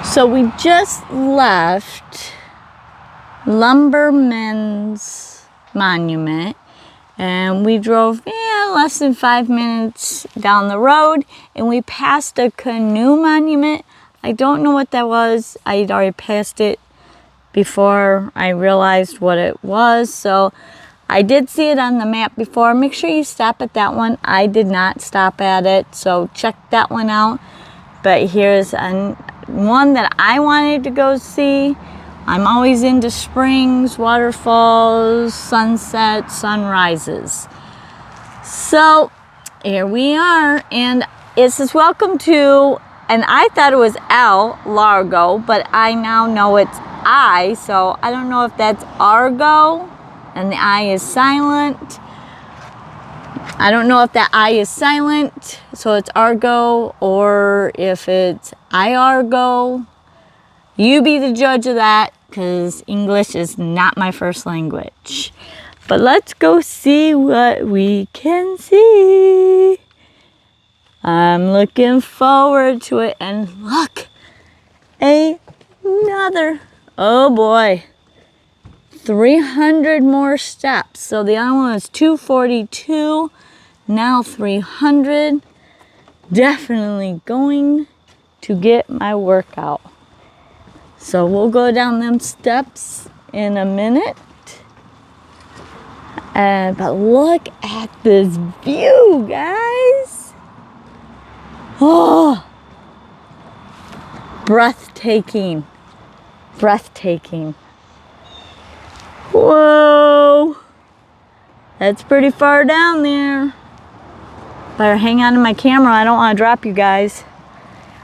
So we just left Lumberman's monument and we drove less than 5 minutes down the road and we passed a canoe monument. I don't know what that was. I'd already passed it before I realized what it was. So I did see it on the map before. Make sure you stop at that one. I did not stop at it, so check that one out. But here's one that I wanted to go see. I'm always into springs, waterfalls, sunsets, sunrises. So here we are, and it says welcome to, and I thought it was Largo, but I now know it's I, so I don't know if that's Argo and the I is silent. I don't know if that I is silent, so it's Argo, or if it's Iargo. You be the judge of that, because English is not my first language. But let's go see what we can see. I'm looking forward to it, and look, another, oh boy, 300 more steps. So the other one was 242. Now 300. Definitely going to get my workout. So we'll go down them steps in a minute. But look at this view, guys. Oh, breathtaking. Breathtaking. Whoa. That's pretty far down there. Better hang on to my camera. I don't want to drop you guys.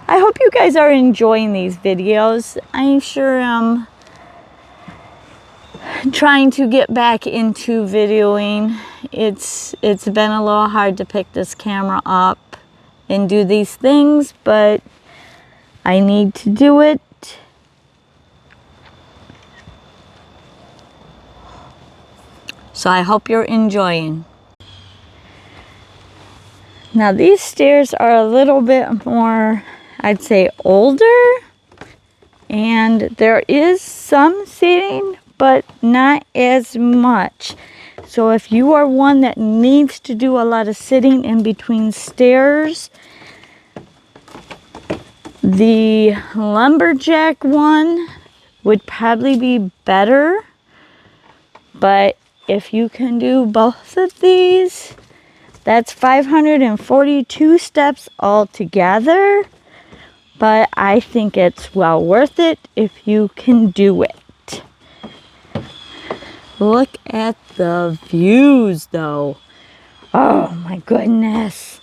I hope you guys are enjoying these videos. I sure am trying to get back into videoing. It's been a little hard to pick this camera up and do these things, but I need to do it. So I hope you're enjoying. Now these stairs are a little bit more, I'd say, older, and there is some seating, but not as much. So if you are one that needs to do a lot of sitting in between stairs, the lumberjack one would probably be better. But if you can do both of these, that's 542 steps altogether. But I think it's well worth it if you can do it. Look at the views though. Oh my goodness.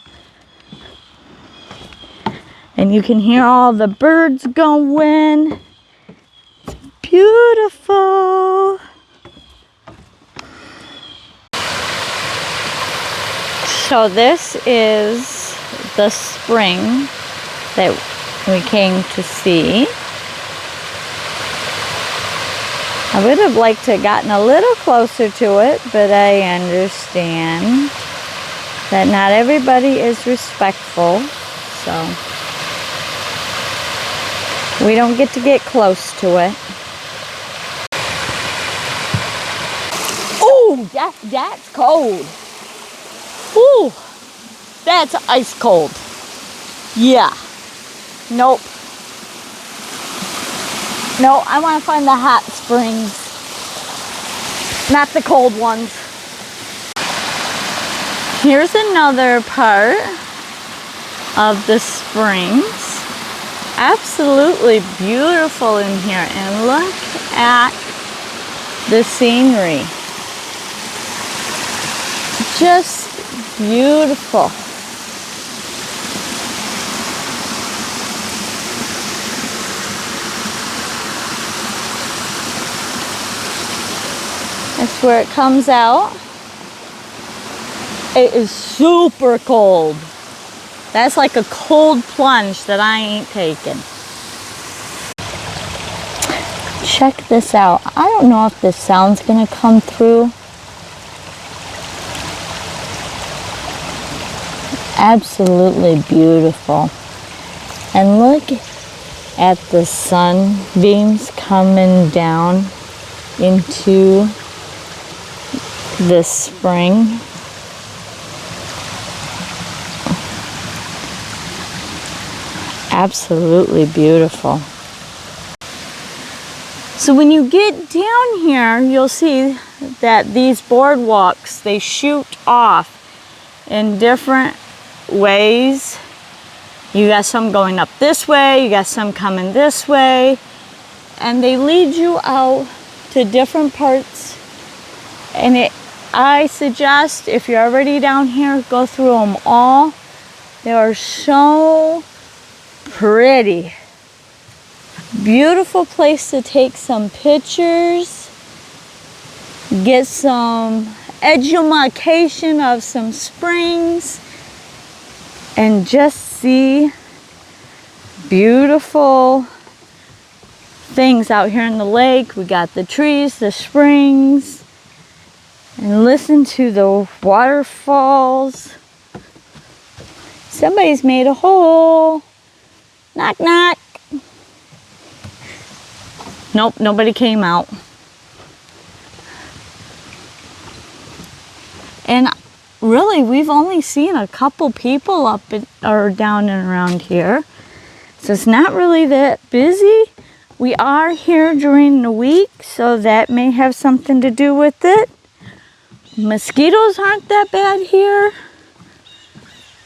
And you can hear all the birds going. It's beautiful. So this is the spring that we came to see. I would have liked to have gotten a little closer to it, but I understand that not everybody is respectful, so we don't get to get close to it. Oh, that's cold. Ooh, that's ice cold. Yeah. Nope. No, I want to find the hot springs, not the cold ones. Here's another part of the springs. Absolutely beautiful in here. And look at the scenery. Just beautiful. That's where it comes out. It is super cold. That's like a cold plunge that I ain't taking. Check this out. I don't know if this sound's gonna come through. Absolutely beautiful. And look at the sunbeams coming down into the spring. Absolutely beautiful. So when you get down here, you'll see that these boardwalks, they shoot off in different ways. You got some going up this way, you got some coming this way, and they lead you out to different parts. And I suggest, if you're already down here, go through them all. They are so pretty. Beautiful place to take some pictures, get some edumacation of some springs, and just see beautiful things out here in the lake. We got the trees, the springs, and listen to the waterfalls. Somebody's made a hole. Knock, knock. Nope, nobody came out. And really, we've only seen a couple people up or down and around here. So it's not really that busy. We are here during the week, so that may have something to do with it. Mosquitoes aren't that bad here.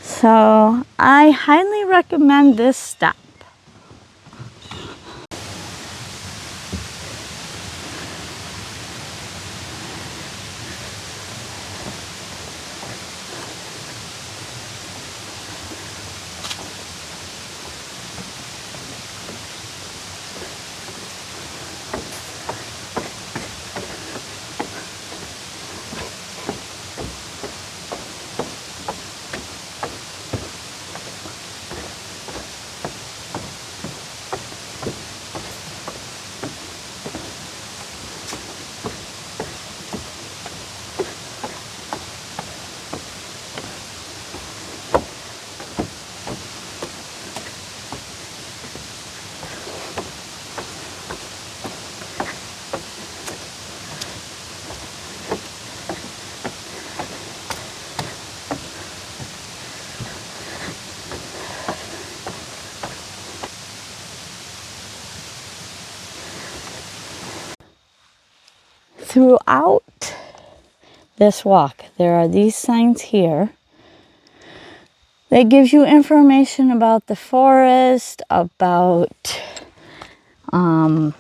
So I highly recommend this stop. Throughout this walk, there are these signs here that gives you information about the forest, about the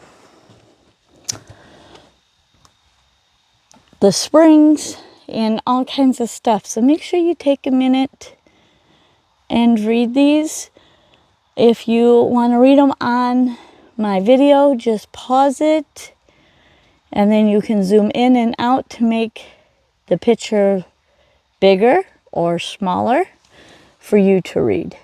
springs, and all kinds of stuff. So make sure you take a minute and read these. If you want to read them on my video, just pause it, and then you can zoom in and out to make the picture bigger or smaller for you to read.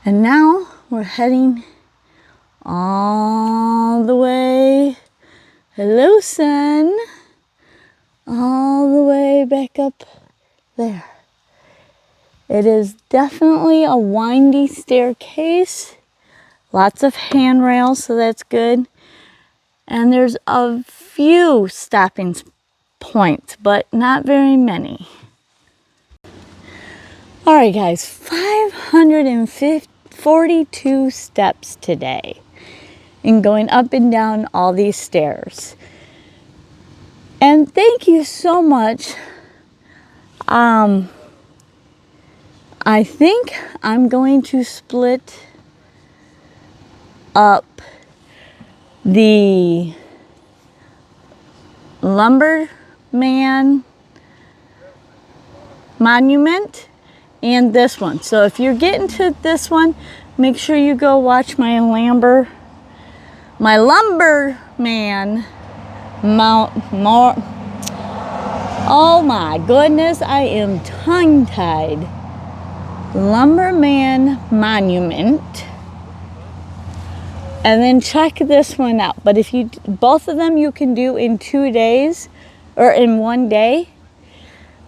And now we're heading all the way, hello sun, all the way back up there. It is definitely a windy staircase, lots of handrails, so that's good. And there's a few stopping points, but not very many. All right, guys, 542 steps today. and going up and down all these stairs. And thank you so much. I think I'm going to split up the Lumberman monument and this one. So if you're getting to this one, make sure you go watch my Lumberman oh my goodness, I am tongue-tied. Lumberman monument. And then check this one out. But if you, both of them you can do in 2 days or in 1 day.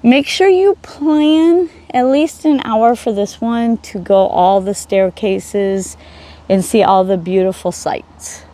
Make sure you plan at least an hour for this one to go all the staircases and see all the beautiful sights.